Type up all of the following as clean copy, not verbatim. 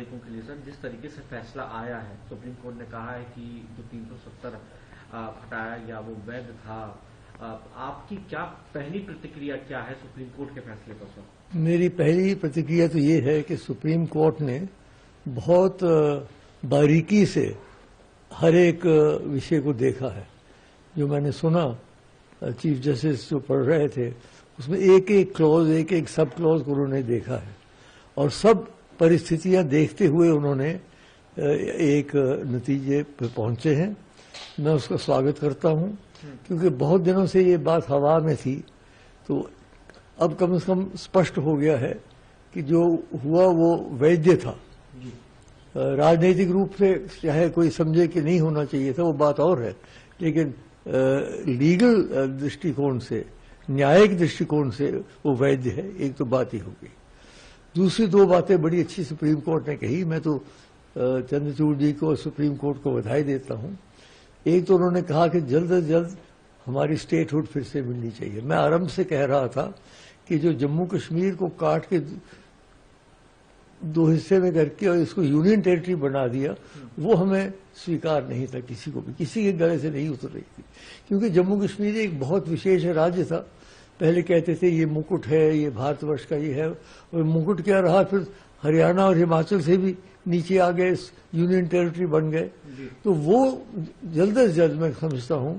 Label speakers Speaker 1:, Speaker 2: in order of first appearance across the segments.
Speaker 1: नागरिकों के लिए सर, जिस तरीके से फैसला आया है, सुप्रीम कोर्ट ने कहा है कि जो 370 हटाया गया वो वैध था। आपकी क्या पहली प्रतिक्रिया क्या है सुप्रीम कोर्ट के फैसले पर सर?
Speaker 2: मेरी पहली प्रतिक्रिया तो ये है कि सुप्रीम कोर्ट ने बहुत बारीकी से हर एक विषय को देखा है। जो मैंने सुना चीफ जस्टिस जो पढ़ रहे थे, उसमें एक एक क्लॉज, एक एक सब क्लॉज को उन्होंने देखा है और सब परिस्थितियां देखते हुए उन्होंने एक नतीजे पर पहुंचे हैं। मैं उसका स्वागत करता हूं, क्योंकि बहुत दिनों से ये बात हवा में थी, तो अब कम से कम स्पष्ट हो गया है कि जो हुआ वो वैध था। राजनीतिक रूप से चाहे कोई समझे कि नहीं होना चाहिए था, वो बात और है, लेकिन लीगल दृष्टिकोण से, न्यायिक दृष्टिकोण से वो वैध है। एक तो बात ही हो गई। दूसरी दो बातें बड़ी अच्छी सुप्रीम कोर्ट ने कही। मैं तो चंद्रचूड़ जी को, सुप्रीम कोर्ट को बधाई देता हूं। एक तो उन्होंने कहा कि जल्द से जल्द हमारी स्टेटहुड फिर से मिलनी चाहिए। मैं आरंभ से कह रहा था कि जो जम्मू कश्मीर को काट के दो हिस्से में करके और इसको यूनियन टेरिटरी बना दिया, वो हमें स्वीकार नहीं था, किसी को भी, किसी के गले से नहीं उतर रही थी। क्योंकि जम्मू कश्मीर एक बहुत विशेष राज्य था। पहले कहते थे ये मुकुट है, ये भारतवर्ष का ये है, और मुकुट क्या रहा, फिर हरियाणा और हिमाचल से भी नीचे आ गए, यूनियन टेरिटरी बन गए। तो वो जल्द से जल्द, मैं समझता हूं,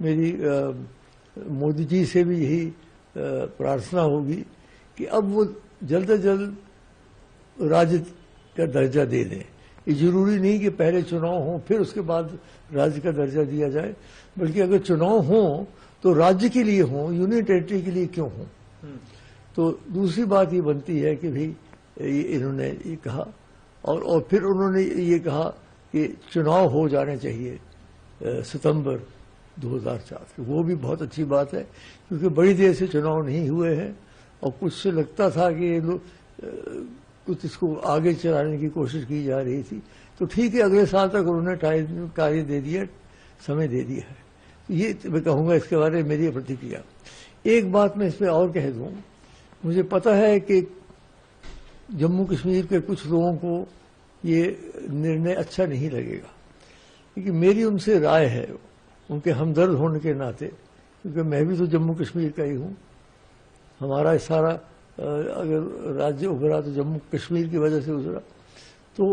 Speaker 2: मेरी मोदी जी से भी यही प्रार्थना होगी कि अब वो जल्द से जल्द राज्य का दर्जा दे दें। ये जरूरी नहीं कि पहले चुनाव हो फिर उसके बाद राज्य का दर्जा दिया जाए, बल्कि अगर चुनाव हो तो राज्य के लिए हो, यूनियन टेरिटरी के लिए क्यों हो। तो दूसरी बात ये बनती है कि भाई इन्होंने ये कहा, और फिर उन्होंने ये कहा कि चुनाव हो जाने चाहिए सितंबर 2004 के। वो भी बहुत अच्छी बात है, क्योंकि बड़ी देर से चुनाव नहीं हुए हैं और कुछ से लगता था कि ये लोग कुछ इसको आगे चलाने की कोशिश की जा रही थी। तो ठीक है, अगले साल तक उन्होंने कार्य दे दिया, समय दे दिया है। ये मैं कहूंगा इसके बारे में मेरी प्रतिक्रिया। एक बात मैं इसमें और कह दूं, मुझे पता है कि जम्मू कश्मीर के कुछ लोगों को ये निर्णय अच्छा नहीं लगेगा, क्योंकि मेरी उनसे राय है, उनके हमदर्द होने के नाते, क्योंकि मैं भी तो जम्मू कश्मीर का ही हूं। हमारा सारा अगर राज्य उभरा तो जम्मू कश्मीर की वजह से उभरा। तो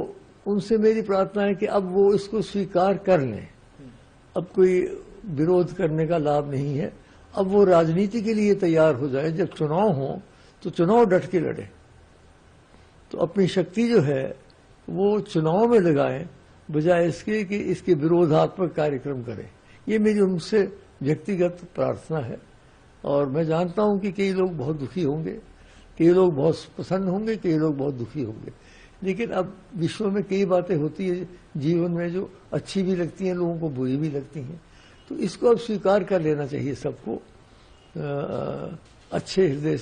Speaker 2: उनसे मेरी प्रार्थना है कि अब वो इसको स्वीकार कर लें। अब कोई विरोध करने का लाभ नहीं है। अब वो राजनीति के लिए तैयार हो जाए। जब चुनाव हो तो चुनाव डट के लड़े, तो अपनी शक्ति जो है वो चुनाव में लगाएं, बजाय इसके कि इसके विरोधात्मक कार्यक्रम करें। ये मेरी उनसे व्यक्तिगत प्रार्थना है। और मैं जानता हूं कि कई लोग बहुत दुखी होंगे, कई लोग बहुत प्रसन्न होंगे, कई लोग बहुत दुखी होंगे। लेकिन अब विश्व में कई बातें होती है जीवन में जो अच्छी भी लगती हैं लोगों को, बुरी भी लगती हैं। तो इसको अब स्वीकार कर लेना चाहिए सबको अच्छे हृदय